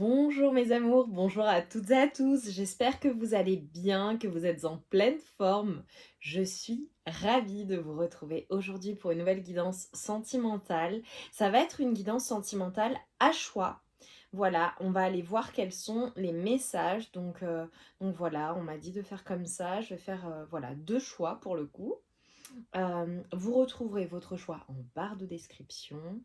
Bonjour mes amours, bonjour à toutes et à tous. J'espère que vous allez bien, que vous êtes en pleine forme. Je suis ravie de vous retrouver aujourd'hui pour une nouvelle guidance sentimentale. Ça va être une guidance sentimentale à choix. Voilà, on va aller voir quels sont les messages. Donc voilà, on m'a dit de faire comme ça. Je vais faire voilà, deux choix pour le coup. Vous retrouverez votre choix en barre de description.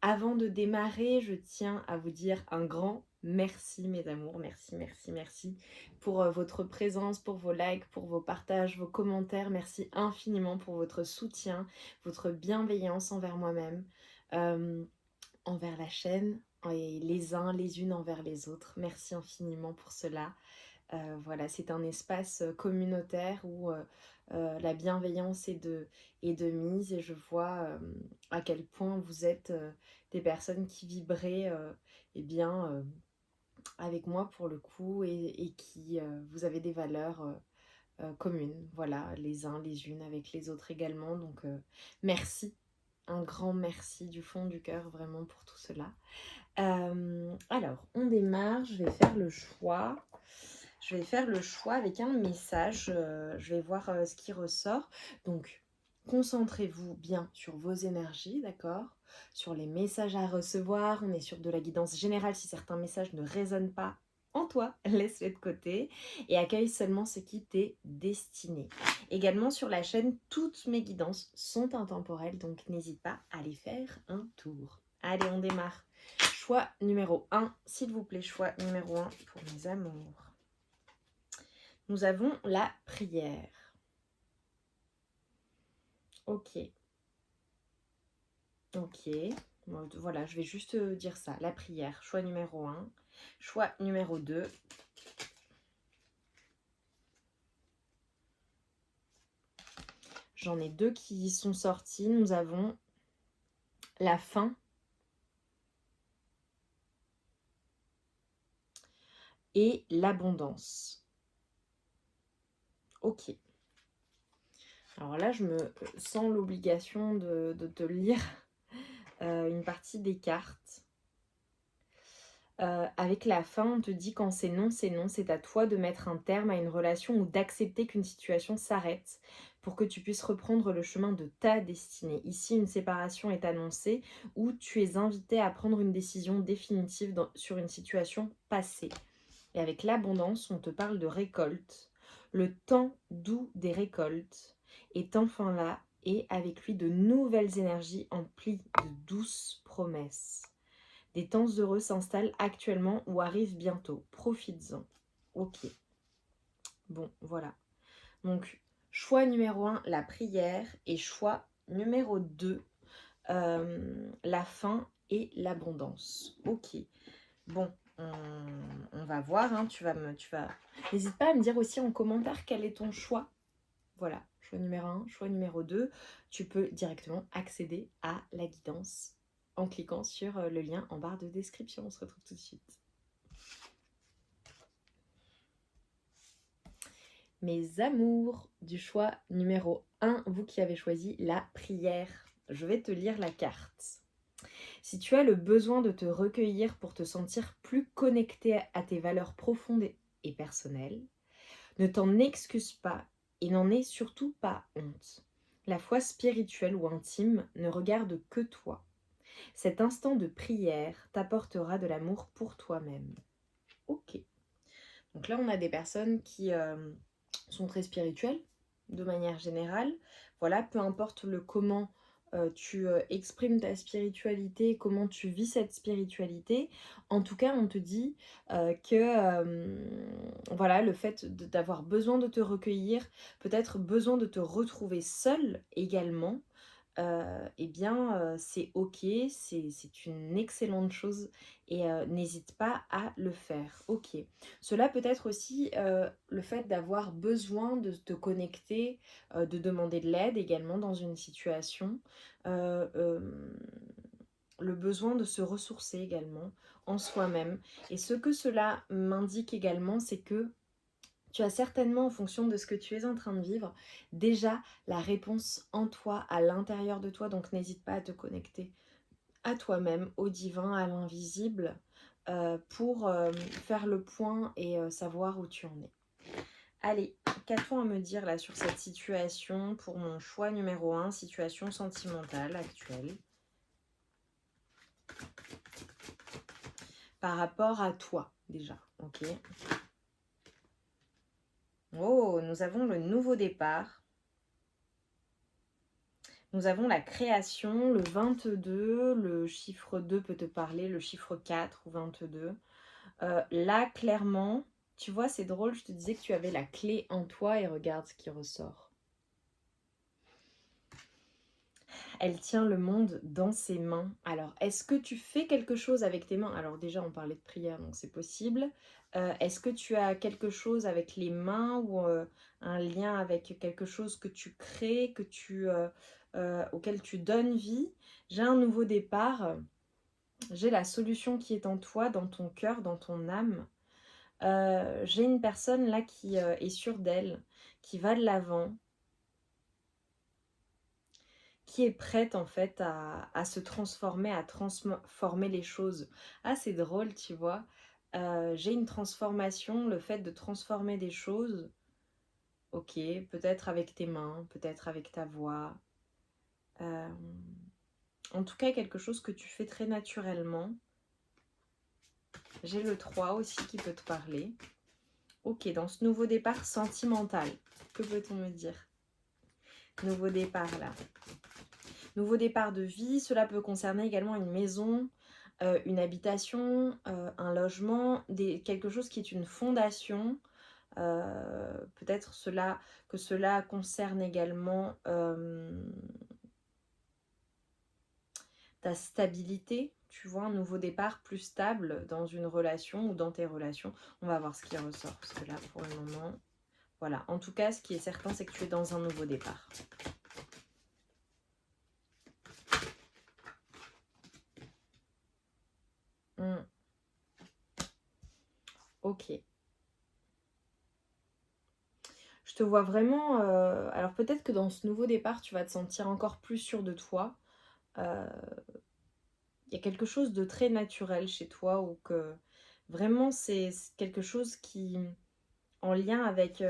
Avant de démarrer, je tiens à vous dire un grand merci mes amours, merci, merci, merci pour votre présence, pour vos likes, pour vos partages, vos commentaires. Merci infiniment pour votre soutien, votre bienveillance envers moi-même, euh, envers la chaîne et les uns les unes envers les autres. Merci infiniment pour cela. Voilà, c'est un espace communautaire où la bienveillance est de mise et je vois à quel point vous êtes des personnes qui vibraient eh bien, avec moi pour le coup et qui vous avez des valeurs communes, voilà, les uns les unes avec les autres également. Donc merci, un grand merci du fond du cœur vraiment pour tout cela. Alors, on démarre, je vais faire le choix. Je vais faire le choix avec un message. Je vais voir ce qui ressort. Donc, concentrez-vous bien sur vos énergies, d'accord? Sur les messages à recevoir. On est sur de la guidance générale. Si certains messages ne résonnent pas en toi, laisse-les de côté et accueille seulement ce qui t'est destiné. Également sur la chaîne, toutes mes guidances sont intemporelles, donc n'hésite pas à les faire un tour. Allez, on démarre. Choix numéro 1, s'il vous plaît, choix numéro 1 pour mes amours. Nous avons la prière. Ok. Ok. Voilà, je vais juste dire ça. La prière, choix numéro 1. Choix numéro 2. J'en ai deux qui sont sortis. Nous avons la faim et l'abondance. Ok. Alors là, je me sens l'obligation de te lire une partie des cartes. Avec la fin, on te dit quand c'est non, c'est à toi de mettre un terme à une relation ou d'accepter qu'une situation s'arrête pour que tu puisses reprendre le chemin de ta destinée. Ici, une séparation est annoncée ou tu es invité à prendre une décision définitive sur une situation passée. Et avec l'abondance, on te parle de récolte. Le temps doux des récoltes est enfin là et avec lui de nouvelles énergies emplies de douces promesses. Des temps heureux s'installent actuellement ou arrivent bientôt. Profites-en. Ok. Bon, voilà. Donc, choix numéro 1, la prière. Et choix numéro 2, la faim et l'abondance. Ok. Bon, on va voir. Hein, N'hésite pas à me dire aussi en commentaire quel est ton choix. Voilà. Choix numéro 1, choix numéro 2. Tu peux directement accéder à la guidance en cliquant sur le lien en barre de description. On se retrouve tout de suite. Mes amours du choix numéro 1, vous qui avez choisi la prière. Je vais te lire la carte. Si tu as le besoin de te recueillir pour te sentir plus connecté à tes valeurs profondes et personnelles, ne t'en excuse pas et n'en aie surtout pas honte. La foi spirituelle ou intime ne regarde que toi. Cet instant de prière t'apportera de l'amour pour toi-même. Ok. Donc là, on a des personnes qui sont très spirituelles, de manière générale. Voilà, peu importe le comment tu exprimes ta spiritualité, comment tu vis cette spiritualité. En tout cas, on te dit voilà, le fait d'avoir besoin de te recueillir, peut-être besoin de te retrouver seul également, eh bien, c'est ok, c'est une excellente chose et n'hésite pas à le faire. Ok. Cela peut être aussi le fait d'avoir besoin de te connecter, de demander de l'aide également dans une situation, euh, euh, le besoin de se ressourcer également en soi-même. Et ce que cela m'indique également, c'est que tu as certainement, en fonction de ce que tu es en train de vivre, déjà la réponse en toi, à l'intérieur de toi. Donc n'hésite pas à te connecter à toi-même, au divin, à l'invisible, pour faire le point et savoir où tu en es. Allez, qu'a-t-on à me dire là sur cette situation pour mon choix numéro 1, situation sentimentale actuelle, par rapport à toi déjà, ok? Oh, nous avons le nouveau départ. Nous avons la création, le 22, le chiffre 2 peut te parler, le chiffre 4 ou 22. Là, clairement, tu vois, c'est drôle, je te disais que tu avais la clé en toi et regarde ce qui ressort. Elle tient le monde dans ses mains. Alors, est-ce que tu fais quelque chose avec tes mains? Alors déjà, on parlait de prière, donc c'est possible. Est-ce que tu as quelque chose avec les mains ou un lien avec quelque chose que tu crées, auquel tu donnes vie? J'ai un nouveau départ. J'ai la solution qui est en toi, dans ton cœur, dans ton âme. J'ai une personne là qui est sûre d'elle, qui va de l'avant, qui est prête en fait à se transformer, à transformer les choses. Ah, c'est drôle, tu vois. J'ai une transformation, le fait de transformer des choses, ok, peut-être avec tes mains, peut-être avec ta voix. En tout cas, quelque chose que tu fais très naturellement. J'ai le 3 aussi qui peut te parler. Ok, dans ce nouveau départ sentimental, que peut-on me dire? Nouveau départ là. Nouveau départ de vie, cela peut concerner également une maison, une habitation, un logement, quelque chose qui est une fondation. Peut-être que cela concerne également ta stabilité, tu vois, un nouveau départ plus stable dans une relation ou dans tes relations. On va voir ce qui ressort, parce que là, pour le moment, voilà. En tout cas, ce qui est certain, c'est que tu es dans un nouveau départ. Ok. Je te vois vraiment... alors peut-être que dans ce nouveau départ, tu vas te sentir encore plus sûr de toi. Il y a quelque chose de très naturel chez toi ou que vraiment c'est quelque chose qui en lien avec,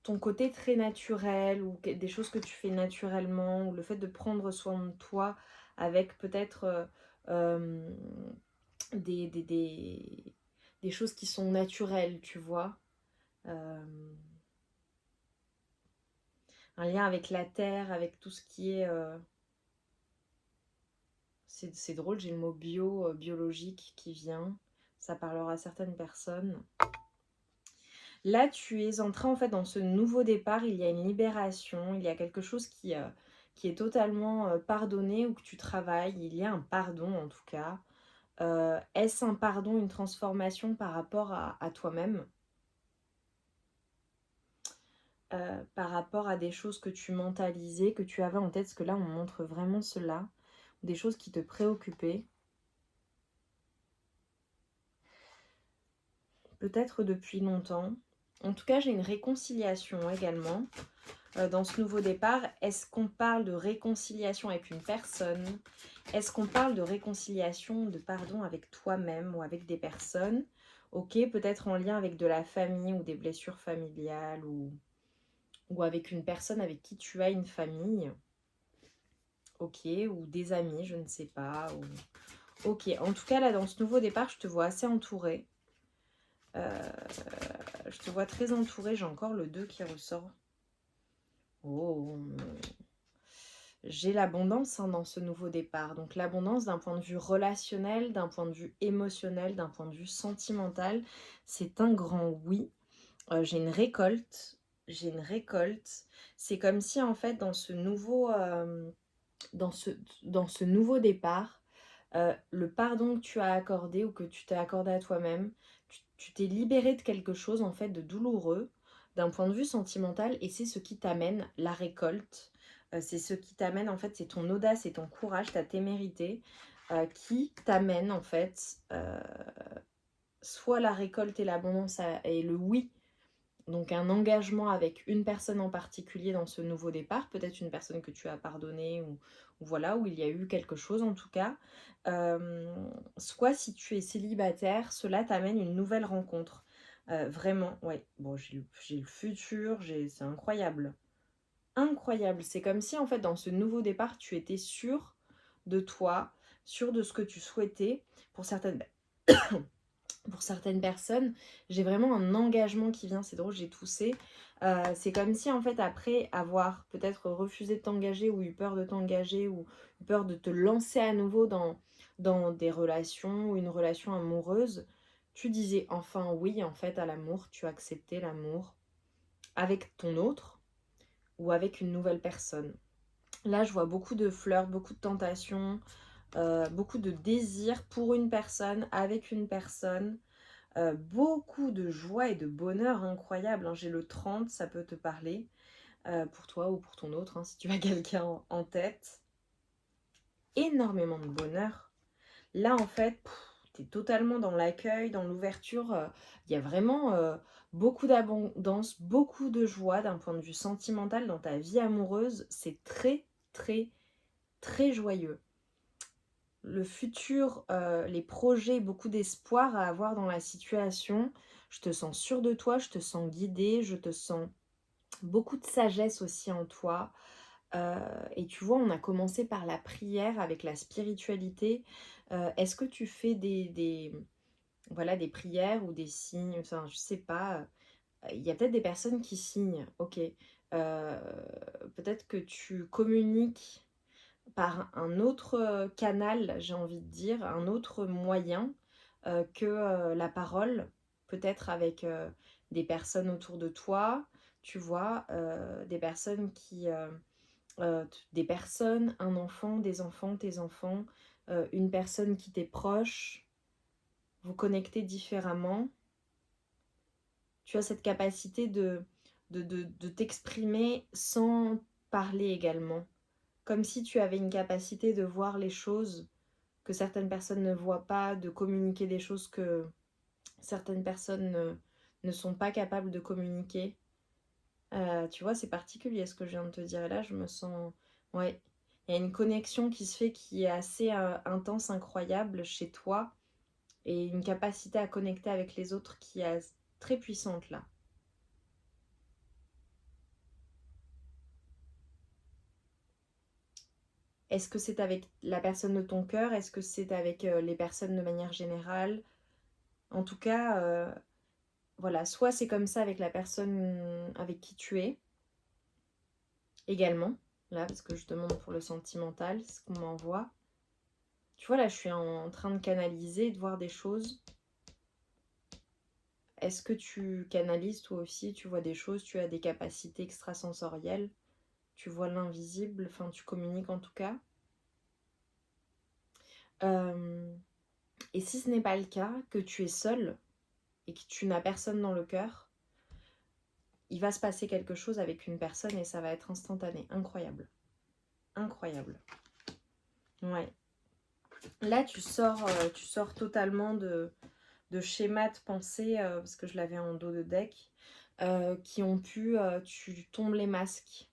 ton côté très naturel ou des choses que tu fais naturellement ou le fait de prendre soin de toi avec peut-être des, des, des, des choses qui sont naturelles, tu vois. Un lien avec la terre, avec tout ce qui est... c'est drôle, j'ai le mot biologique qui vient. Ça parlera à certaines personnes. Là, tu es en train, en fait, dans ce nouveau départ, il y a une libération, il y a quelque chose qui est totalement pardonné ou que tu travailles. Il y a un pardon, en tout cas. Est-ce un pardon, une transformation par rapport à toi-même? Par rapport à des choses que tu mentalisais, que tu avais en tête, parce que là, on montre vraiment cela. Des choses qui te préoccupaient. Peut-être depuis longtemps. En tout cas, j'ai une réconciliation également. Dans ce nouveau départ, est-ce qu'on parle de réconciliation avec une personne? Est-ce qu'on parle de réconciliation, de pardon avec toi-même ou avec des personnes? Ok, peut-être en lien avec de la famille ou des blessures familiales ou avec une personne avec qui tu as une famille. Ok, ou des amis, je ne sais pas. Ok, en tout cas, là, dans ce nouveau départ, je te vois assez entourée. Je te vois très entourée, j'ai encore le 2 qui ressort. Oh, j'ai l'abondance dans ce nouveau départ. Donc l'abondance d'un point de vue relationnel, d'un point de vue émotionnel, d'un point de vue sentimental, c'est un grand oui. J'ai une récolte. J'ai une récolte. C'est comme si en fait dans ce nouveau, dans ce nouveau départ, le pardon que tu as accordé ou que tu t'es accordé à toi-même, tu t'es libéré de quelque chose en fait de douloureux d'un point de vue sentimental et c'est ce qui t'amène la récolte. C'est ce qui t'amène en fait, c'est ton audace et ton courage, ta témérité qui t'amène en fait soit la récolte et l'abondance et le oui Donc un engagement avec une personne en particulier dans ce nouveau départ, peut-être une personne que tu as pardonnée ou voilà, où il y a eu quelque chose en tout cas. Soit si tu es célibataire, cela t'amène une nouvelle rencontre. Vraiment, ouais. Bon, j'ai le futur, c'est incroyable. Incroyable. C'est comme si en fait dans ce nouveau départ, tu étais sûr de toi, sûr de ce que tu souhaitais. Pour certaines personnes, j'ai vraiment un engagement qui vient, c'est drôle, j'ai toussé. C'est comme si en fait après avoir peut-être refusé de t'engager ou eu peur de t'engager ou eu peur de te lancer à nouveau dans des relations ou une relation amoureuse, tu disais enfin oui en fait à l'amour, tu acceptais l'amour avec ton autre ou avec une nouvelle personne. Là je vois beaucoup de fleurs, beaucoup de tentations, beaucoup de désirs pour une personne, avec une personne. Beaucoup de joie et de bonheur incroyable, hein. J'ai le 30, ça peut te parler, pour toi ou pour ton autre, hein, si tu as quelqu'un en tête. Énormément de bonheur. Là, en fait, tu es totalement dans l'accueil, dans l'ouverture. Il y a vraiment beaucoup d'abondance, beaucoup de joie d'un point de vue sentimental dans ta vie amoureuse. C'est très, très, très joyeux. Le futur, les projets, beaucoup d'espoir à avoir dans la situation. Je te sens sûre de toi, je te sens guidée, je te sens beaucoup de sagesse aussi en toi. Et tu vois, on a commencé par la prière avec la spiritualité. Est-ce que tu fais voilà, des prières ou des signes? Enfin, je sais pas. Il y a peut-être des personnes qui signent, ok. Peut-être que tu communiques par un autre canal, j'ai envie de dire, un autre moyen que la parole, peut-être avec des personnes autour de toi, tu vois, des personnes des personnes, un enfant, des enfants, tes enfants, une personne qui t'est proche, vous connectez différemment. Tu as cette capacité de t'exprimer sans parler également. Comme si tu avais une capacité de voir les choses que certaines personnes ne voient pas, de communiquer des choses que certaines personnes ne sont pas capables de communiquer. Tu vois, c'est particulier ce que je viens de te dire. Et là, je me sens... Ouais, il y a une connexion qui se fait qui est assez intense, incroyable chez toi. Et une capacité à connecter avec les autres qui est très puissante là. Est-ce que c'est avec la personne de ton cœur? Est-ce que c'est avec les personnes de manière générale? En tout cas, voilà, soit c'est comme ça avec la personne avec qui tu es, également, là, parce que je demande pour le sentimental, ce qu'on m'envoie. Tu vois, là, je suis en train de canaliser, de voir des choses. Est-ce que tu canalises toi aussi? Tu vois des choses, tu as des capacités extrasensorielles, tu vois l'invisible, enfin, tu communiques en tout cas. Et si ce n'est pas le cas, que tu es seul et que tu n'as personne dans le cœur, il va se passer quelque chose avec une personne et ça va être instantané. Incroyable. Incroyable. Ouais. Là, tu sors totalement de schémas de pensée, parce que je l'avais en dos de deck, qui ont pu... tu tombes les masques.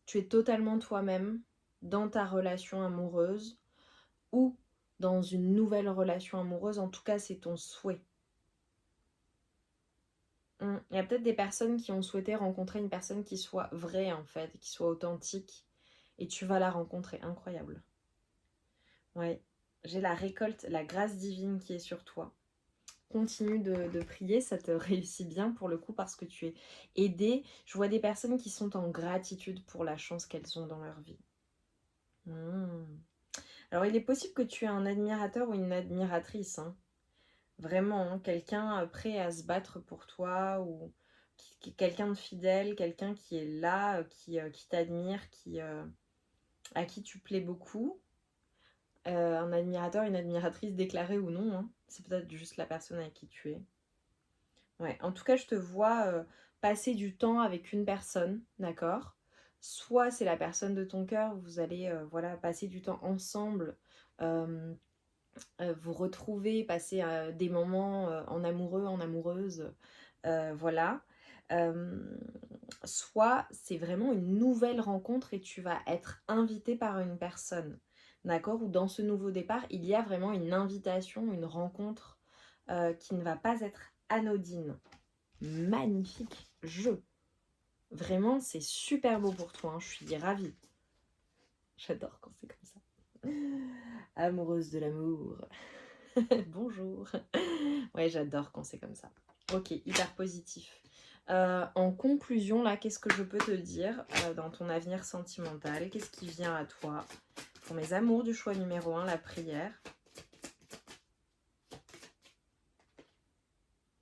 Tu es totalement toi-même dans ta relation amoureuse ou dans une nouvelle relation amoureuse. En tout cas, c'est ton souhait. Il y a peut-être des personnes qui ont souhaité rencontrer une personne qui soit vraie, en fait, qui soit authentique. Et tu vas la rencontrer. Incroyable. Ouais. J'ai la récolte, la grâce divine qui est sur toi. Continue de prier, ça te réussit bien pour le coup parce que tu es aidé. Je vois des personnes qui sont en gratitude pour la chance qu'elles ont dans leur vie. Alors il est possible que tu aies un admirateur ou une admiratrice, hein. Vraiment, hein, quelqu'un prêt à se battre pour toi ou quelqu'un de fidèle, quelqu'un qui est là, qui t'admire, à qui tu plais beaucoup. Un admirateur, une admiratrice déclarée ou non, hein. C'est peut-être juste la personne avec qui tu es. Ouais, en tout cas, je te vois passer du temps avec une personne, d'accord? Soit c'est la personne de ton cœur, vous allez voilà, passer du temps ensemble, euh, vous retrouver, passer des moments en amoureux, en amoureuse, voilà. Soit c'est vraiment une nouvelle rencontre et tu vas être invité par une personne, d'accord? Ou dans ce nouveau départ, il y a vraiment une invitation, une rencontre qui ne va pas être anodine. Magnifique jeu! Vraiment, c'est super beau pour toi, hein, je suis ravie. J'adore quand c'est comme ça. Amoureuse de l'amour. Bonjour. Ouais, j'adore quand c'est comme ça. Ok, hyper positif. En conclusion, là, qu'est-ce que je peux te dire dans ton avenir sentimental? Qu'est-ce qui vient à toi? Pour mes amours du choix numéro 1, la prière.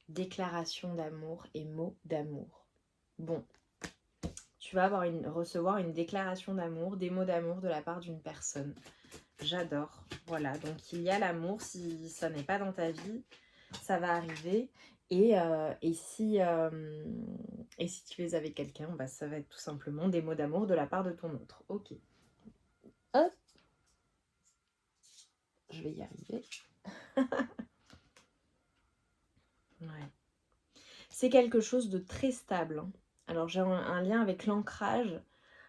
Déclaration d'amour et mots d'amour. Bon, tu vas recevoir une déclaration d'amour, des mots d'amour de la part d'une personne. J'adore. Voilà, donc il y a l'amour. Si ça n'est pas dans ta vie, ça va arriver. Et si tu es avec quelqu'un, bah, ça va être tout simplement des mots d'amour de la part de ton autre. Ok. Hop. Je vais y arriver. Ouais. C'est quelque chose de très stable, hein. Alors j'ai un lien avec l'ancrage,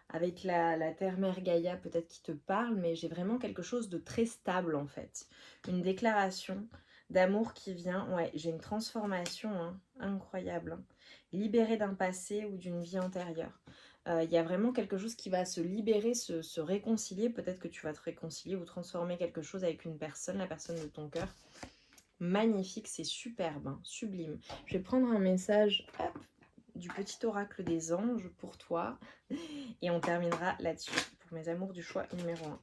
avec la terre-mère Gaïa peut-être qui te parle, mais j'ai vraiment quelque chose de très stable en fait. Une déclaration d'amour qui vient, ouais, j'ai une transformation hein, incroyable, hein. Libérée d'un passé ou d'une vie antérieure. Il y a vraiment quelque chose qui va se libérer, se réconcilier. Peut-être que tu vas te réconcilier ou transformer quelque chose avec une personne, la personne de ton cœur. Magnifique, c'est superbe, hein, sublime. Je vais prendre un message hop, du petit oracle des anges pour toi et on terminera là-dessus pour mes amours du choix numéro 1.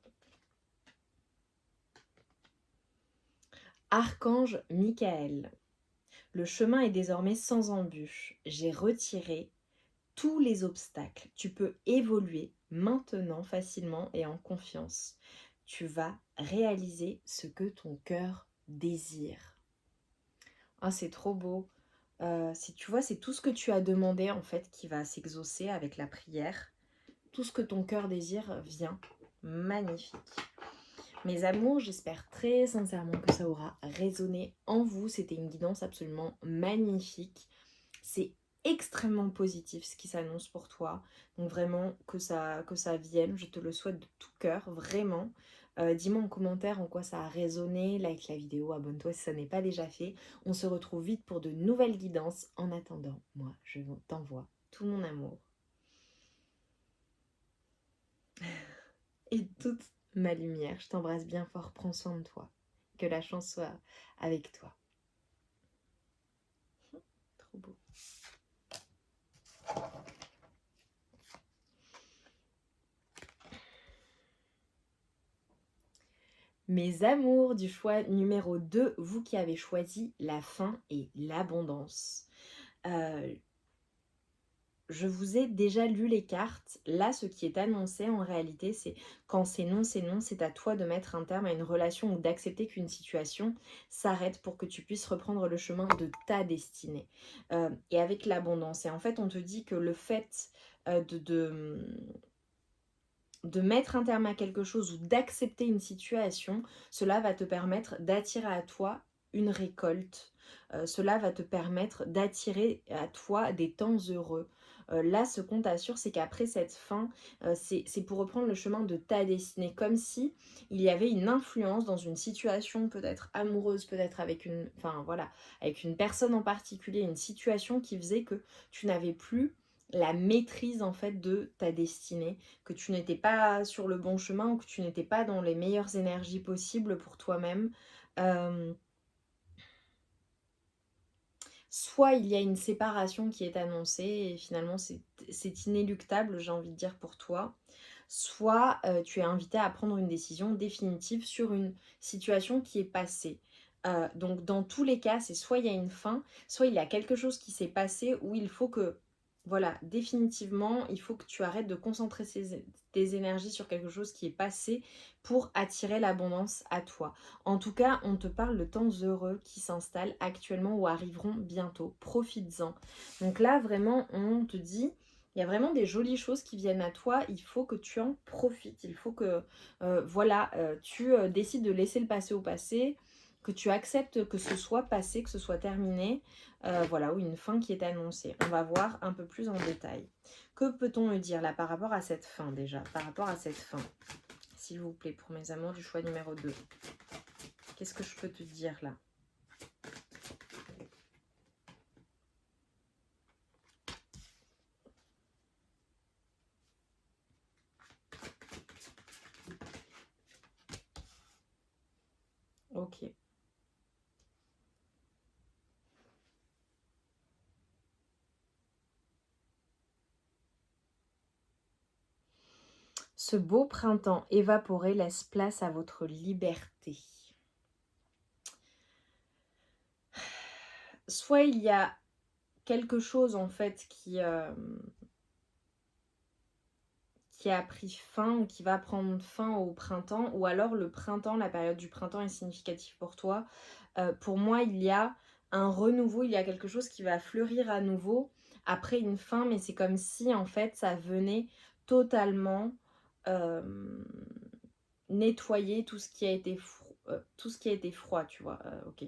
Archange Michael, le chemin est désormais sans embûche. J'ai retiré tous les obstacles. Tu peux évoluer maintenant facilement et en confiance. Tu vas réaliser ce que ton cœur désire. Ah, c'est trop beau. Tu vois, c'est tout ce que tu as demandé en fait qui va s'exaucer avec la prière. Tout ce que ton cœur désire vient. Magnifique. Mes amours, j'espère très sincèrement que ça aura résonné en vous. C'était une guidance absolument magnifique. C'est extrêmement positif ce qui s'annonce pour toi. Donc vraiment que ça vienne. Je te le souhaite de tout cœur, vraiment. Dis-moi en commentaire en quoi ça a résonné. Like la vidéo, abonne-toi si ça n'est pas déjà fait. On se retrouve vite pour de nouvelles guidances. En attendant, moi, je t'envoie tout mon amour. Et toute ma lumière. Je t'embrasse bien fort, prends soin de toi. Que la chance soit avec toi. Trop beau. Mes amours du choix numéro 2, vous qui avez choisi la fin et l'abondance. Je vous ai déjà lu les cartes. Là, ce qui est annoncé en réalité, c'est quand c'est non, c'est à toi de mettre un terme à une relation ou d'accepter qu'une situation s'arrête pour que tu puisses reprendre le chemin de ta destinée. Et avec l'abondance. Et en fait, on te dit que le fait de mettre un terme à quelque chose ou d'accepter une situation, cela va te permettre d'attirer à toi une récolte. Cela va te permettre d'attirer à toi des temps heureux. Là, ce qu'on t'assure, c'est qu'après cette fin, c'est pour reprendre le chemin de ta destinée, comme si il y avait une influence dans une situation, peut-être amoureuse, peut-être avec avec une personne en particulier, une situation qui faisait que tu n'avais plus la maîtrise en fait de ta destinée, que tu n'étais pas sur le bon chemin ou que tu n'étais pas dans les meilleures énergies possibles pour toi-même. Soit il y a une séparation qui est annoncée et finalement c'est inéluctable, j'ai envie de dire pour toi. Soit tu es invité à prendre une décision définitive sur une situation qui est passée. Donc dans tous les cas, c'est soit il y a une fin, soit il y a quelque chose qui s'est passé où il faut que, voilà, définitivement, il faut que tu arrêtes de concentrer tes énergies sur quelque chose qui est passé pour attirer l'abondance à toi. En tout cas, on te parle de temps heureux qui s'installent actuellement ou arriveront bientôt. Profites-en. Donc là, vraiment, on te dit, il y a vraiment des jolies choses qui viennent à toi. Il faut que tu en profites. Il faut que, tu décides de laisser le passé au passé. que tu acceptes que ce soit passé, que ce soit terminé, voilà, ou une fin qui est annoncée. On va voir un peu plus en détail. Que peut-on me dire là par rapport à cette fin déjà, par rapport à cette fin, s'il vous plaît, pour mes amours du choix numéro 2. Qu'est-ce que je peux te dire là? Ok. Ce beau printemps évaporé laisse place à votre liberté. Soit il y a quelque chose en fait qui a pris fin ou qui va prendre fin au printemps, ou alors le printemps, la période du printemps est significative pour toi. Pour moi, il y a un renouveau, il y a quelque chose qui va fleurir à nouveau après une fin, mais c'est comme si en fait ça venait totalement nettoyer tout ce qui a été tout ce qui a été froid, tu vois, ok.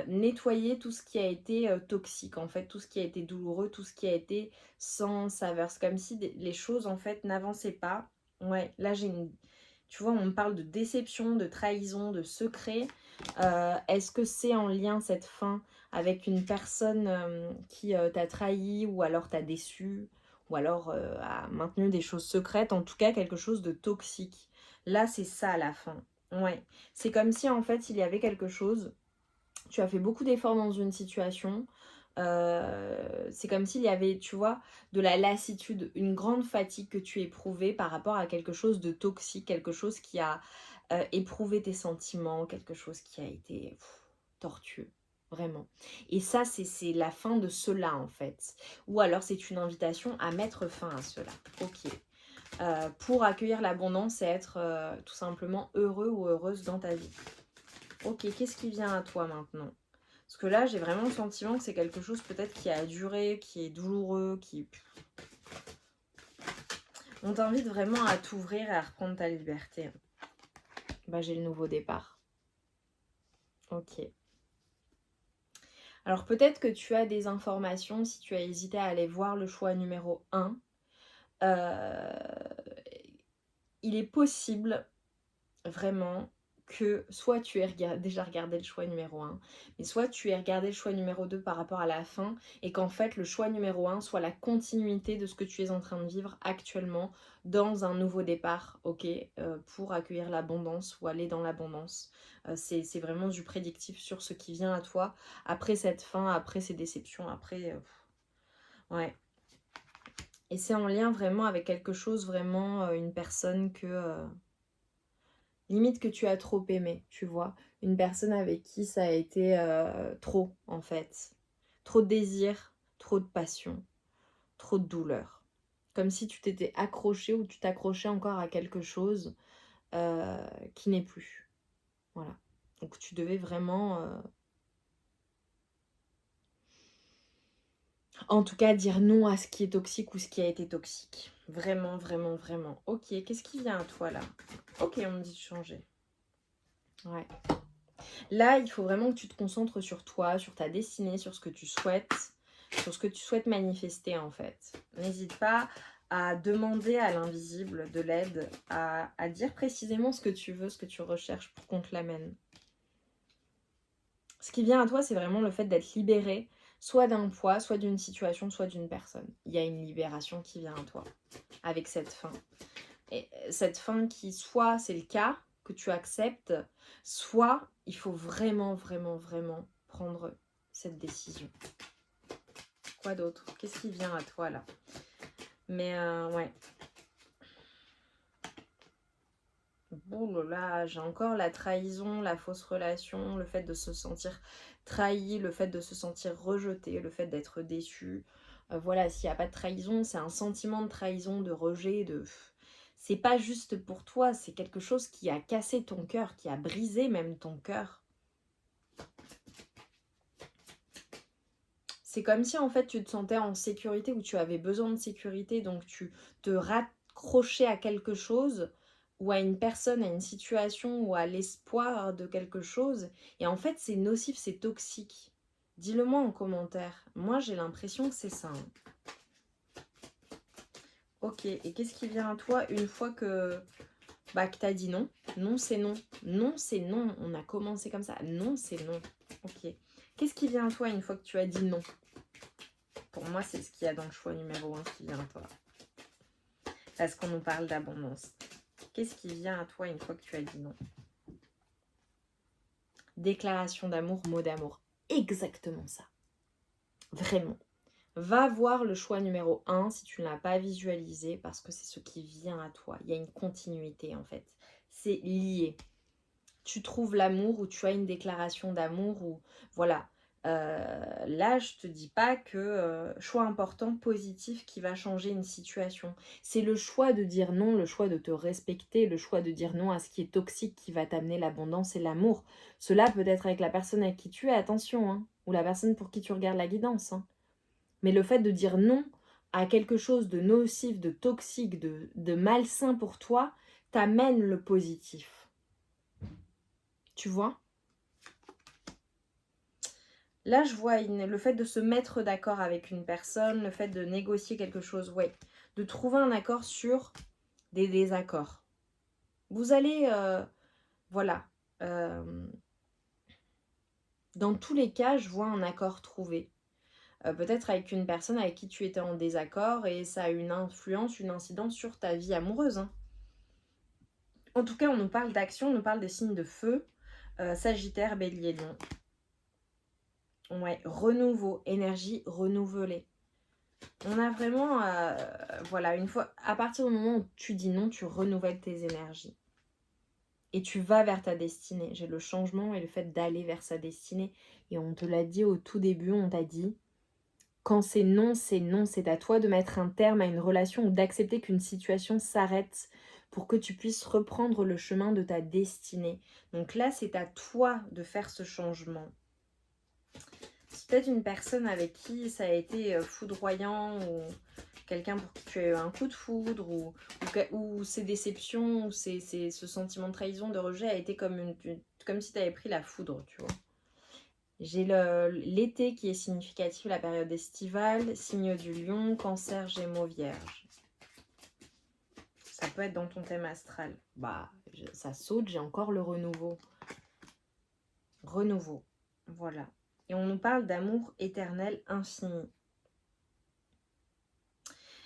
Nettoyer tout ce qui a été toxique, en fait, tout ce qui a été douloureux, tout ce qui a été sans saveur. C'est comme si les choses, en fait, n'avançaient pas. Ouais, là, j'ai une... Tu vois, on me parle de déception, de trahison, de secret. Est-ce que c'est en lien, cette fin, avec une personne qui t'a trahi, ou alors t'a déçu, ou alors a maintenu des choses secrètes, en tout cas quelque chose de toxique. Là, c'est ça la fin. Ouais. C'est comme si en fait il y avait quelque chose. Tu as fait beaucoup d'efforts dans une situation. C'est comme s'il y avait, tu vois, de la lassitude, une grande fatigue que tu éprouvais par rapport à quelque chose de toxique, quelque chose qui a éprouvé tes sentiments, quelque chose qui a été tortueux. Vraiment. Et ça, c'est la fin de cela en fait. Ou alors c'est une invitation à mettre fin à cela. Ok. Pour accueillir l'abondance et être tout simplement heureux ou heureuse dans ta vie. Ok, qu'est-ce qui vient à toi maintenant? Parce que là, j'ai vraiment le sentiment que c'est quelque chose peut-être qui a duré, qui est douloureux, qui... On t'invite vraiment à t'ouvrir et à reprendre ta liberté. Bah, j'ai le nouveau départ. Ok. Alors peut-être que tu as des informations, si tu as hésité à aller voir le choix numéro 1. Il est possible, vraiment, que soit tu aies déjà regardé le choix numéro 1, mais soit tu aies regardé le choix numéro 2 par rapport à la fin, et qu'en fait le choix numéro 1 soit la continuité de ce que tu es en train de vivre actuellement dans un nouveau départ, ok, pour accueillir l'abondance ou aller dans l'abondance. C'est vraiment du prédictif sur ce qui vient à toi après cette fin, après ces déceptions, après... ouais. Et c'est en lien vraiment avec quelque chose, vraiment, une personne que... limite que tu as trop aimé, tu vois. Une personne avec qui ça a été trop, en fait. Trop de désir, trop de passion, trop de douleur. Comme si tu t'étais accroché ou tu t'accrochais encore à quelque chose qui n'est plus. Voilà. Donc tu devais vraiment, en tout cas, dire non à ce qui est toxique ou ce qui a été toxique. Vraiment, vraiment, vraiment. Ok, qu'est-ce qui vient à toi là? Ok, on me dit de changer. Ouais. Là, il faut vraiment que tu te concentres sur toi, sur ta destinée, sur ce que tu souhaites, sur ce que tu souhaites manifester en fait. N'hésite pas à demander à l'invisible de l'aide, à dire précisément ce que tu veux, ce que tu recherches pour qu'on te l'amène. Ce qui vient à toi, c'est vraiment le fait d'être libéré, soit d'un poids, soit d'une situation, soit d'une personne. Il y a une libération qui vient à toi avec cette fin. Et cette fin qui, soit c'est le cas, que tu acceptes, soit il faut vraiment, vraiment, vraiment prendre cette décision. Quoi d'autre? Qu'est-ce qui vient à toi là? Mais ouais. Bon là, j'ai encore la trahison, la fausse relation, le fait de se sentir trahi, le fait de se sentir rejeté, le fait d'être déçu. Voilà, s'il n'y a pas de trahison, c'est un sentiment de trahison, de rejet, de... C'est pas juste pour toi, c'est quelque chose qui a cassé ton cœur, qui a brisé même ton cœur. C'est comme si en fait tu te sentais en sécurité ou tu avais besoin de sécurité, donc tu te raccrochais à quelque chose ou à une personne, à une situation ou à l'espoir de quelque chose. Et en fait, c'est nocif, c'est toxique. Dis-le moi en commentaire. Moi, j'ai l'impression que c'est ça. Ok, et qu'est-ce qui vient à toi une fois que tu as dit non? Non, c'est non. Non, c'est non. On a commencé comme ça. Non, c'est non. Ok. Qu'est-ce qui vient à toi une fois que tu as dit non? Pour moi, c'est ce qu'il y a dans le choix numéro 1 qui vient à toi. Parce qu'on nous parle d'abondance. Qu'est-ce qui vient à toi une fois que tu as dit non? Déclaration d'amour, mot d'amour. Exactement ça. Vraiment. Va voir le choix numéro 1 si tu ne l'as pas visualisé parce que c'est ce qui vient à toi. Il y a une continuité en fait. C'est lié. Tu trouves l'amour ou tu as une déclaration d'amour ou voilà. Là, je te dis pas que choix important, positif qui va changer une situation. C'est le choix de dire non, le choix de te respecter, le choix de dire non à ce qui est toxique qui va t'amener l'abondance et l'amour. Cela peut être avec la personne avec qui tu es, attention, hein, ou la personne pour qui tu regardes la guidance. Hein. Mais le fait de dire non à quelque chose de nocif, de toxique, de malsain pour toi, t'amène le positif. Tu vois ? Là, je vois le fait de se mettre d'accord avec une personne, le fait de négocier quelque chose, ouais. De trouver un accord sur des désaccords. Vous allez, voilà. Dans tous les cas, je vois un accord trouvé. Peut-être avec une personne avec qui tu étais en désaccord et ça a une influence, une incidence sur ta vie amoureuse. Hein. En tout cas, on nous parle d'action, on nous parle des signes de feu. Sagittaire, Bélier, Lion. Ouais, renouveau, énergie renouvelée. On a vraiment, voilà, une fois, à partir du moment où tu dis non, tu renouvelles tes énergies. Et tu vas vers ta destinée. J'ai le changement et le fait d'aller vers sa destinée. Et on te l'a dit au tout début, on t'a dit, quand c'est non, c'est à toi de mettre un terme à une relation ou d'accepter qu'une situation s'arrête pour que tu puisses reprendre le chemin de ta destinée. Donc là, c'est à toi de faire ce changement. C'est peut-être une personne avec qui ça a été foudroyant ou quelqu'un pour qui tu as eu un coup de foudre ou ces déceptions ou ce sentiment de trahison, de rejet a été comme si tu avais pris la foudre, tu vois. J'ai l'été qui est significatif, la période estivale, signe du lion, cancer, gémeaux, vierge. Ça peut être dans ton thème astral. Ça saute, j'ai encore le renouveau. Renouveau, voilà. Et on nous parle d'amour éternel infini.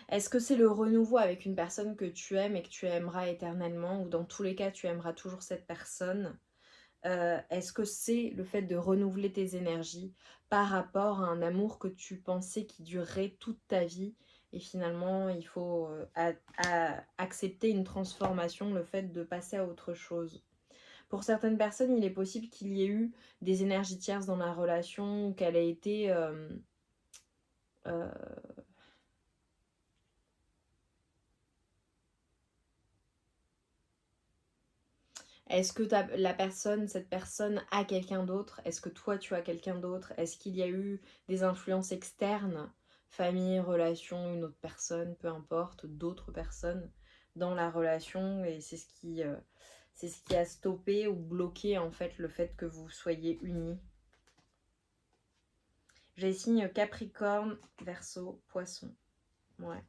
Est-ce que c'est le renouveau avec une personne que tu aimes et que tu aimeras éternellement, ou dans tous les cas tu aimeras toujours cette personne? Est-ce que c'est le fait de renouveler tes énergies par rapport à un amour que tu pensais qui durerait toute ta vie et finalement il faut accepter une transformation, le fait de passer à autre chose? Pour certaines personnes, il est possible qu'il y ait eu des énergies tierces dans la relation ou qu'elle ait été... Est-ce que cette personne a quelqu'un d'autre? Est-ce que toi tu as quelqu'un d'autre? Est-ce qu'il y a eu des influences externes? Famille, relation, une autre personne, peu importe, d'autres personnes dans la relation et c'est ce qui a stoppé ou bloqué en fait le fait que vous soyez unis. J'ai signe Capricorne, Verseau, Poisson. Ouais.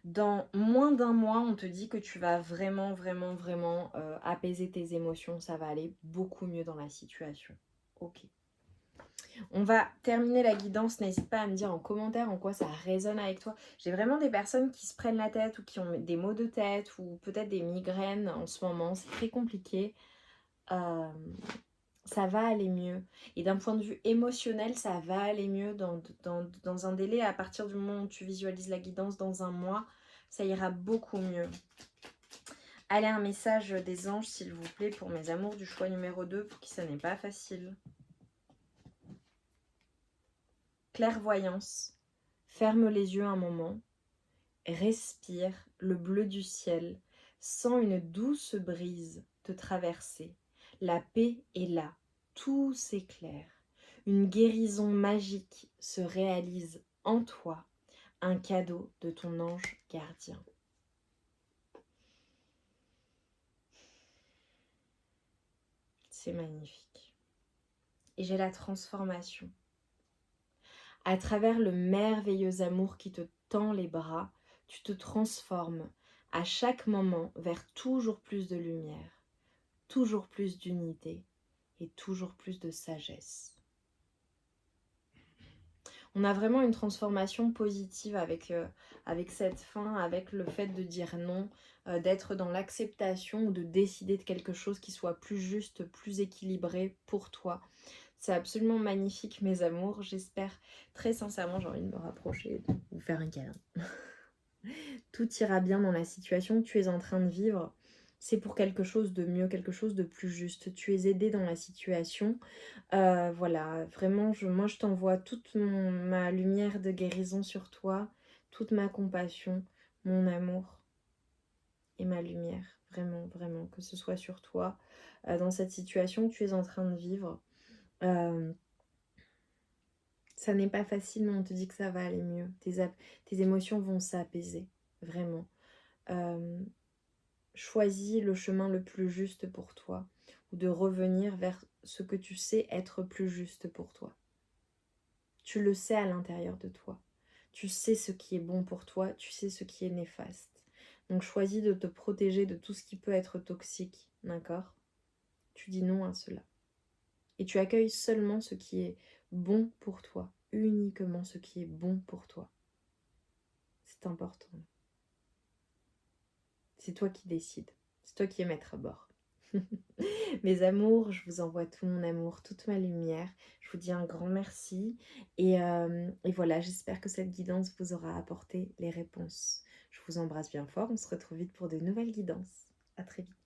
Dans moins d'un mois, on te dit que tu vas vraiment apaiser tes émotions. Ça va aller beaucoup mieux dans la situation. Ok. On va terminer la guidance. N'hésite pas à me dire en commentaire en quoi ça résonne avec toi. J'ai vraiment des personnes qui se prennent la tête ou qui ont des maux de tête ou peut-être des migraines en ce moment. C'est très compliqué. Ça va aller mieux. Et d'un point de vue émotionnel, ça va aller mieux dans un délai. À partir du moment où tu visualises la guidance dans un mois, ça ira beaucoup mieux. Allez, un message des anges, s'il vous plaît, pour mes amours du choix numéro 2, pour qui ça n'est pas facile. Clairvoyance. Ferme les yeux un moment. Respire le bleu du ciel. Sens une douce brise te traverser. La paix est là. Tout s'éclaire. Une guérison magique se réalise en toi. un cadeau de ton ange gardien. C'est magnifique. Et j'ai la transformation. À travers le merveilleux amour qui te tend les bras, tu te transformes à chaque moment vers toujours plus de lumière, toujours plus d'unité et toujours plus de sagesse. On a vraiment une transformation positive avec cette fin, avec le fait de dire non, d'être dans l'acceptation ou de décider de quelque chose qui soit plus juste, plus équilibré pour toi. C'est absolument magnifique, mes amours. J'espère très sincèrement, j'ai envie de me rapprocher et de vous faire un câlin. Tout ira bien dans la situation que tu es en train de vivre. C'est pour quelque chose de mieux, quelque chose de plus juste. Tu es aidé dans la situation. Voilà, vraiment, moi je t'envoie toute ma lumière de guérison sur toi, toute ma compassion, mon amour et ma lumière. Vraiment, vraiment, que ce soit sur toi, dans cette situation que tu es en train de vivre. Ça n'est pas facile, mais on te dit que ça va aller mieux. Tes émotions vont s'apaiser, vraiment. Choisis le chemin le plus juste pour toi, ou de revenir vers ce que tu sais être plus juste pour toi. Tu le sais à l'intérieur de toi. Tu sais ce qui est bon pour toi, tu sais ce qui est néfaste. Donc choisis de te protéger de tout ce qui peut être toxique, d'accord? Tu dis non à cela. Et tu accueilles seulement ce qui est bon pour toi, uniquement ce qui est bon pour toi. C'est important. C'est toi qui décides. C'est toi qui es maître à bord. Mes amours, je vous envoie tout mon amour, toute ma lumière. Je vous dis un grand merci. Et voilà, j'espère que cette guidance vous aura apporté les réponses. Je vous embrasse bien fort. On se retrouve vite pour de nouvelles guidances. À très vite.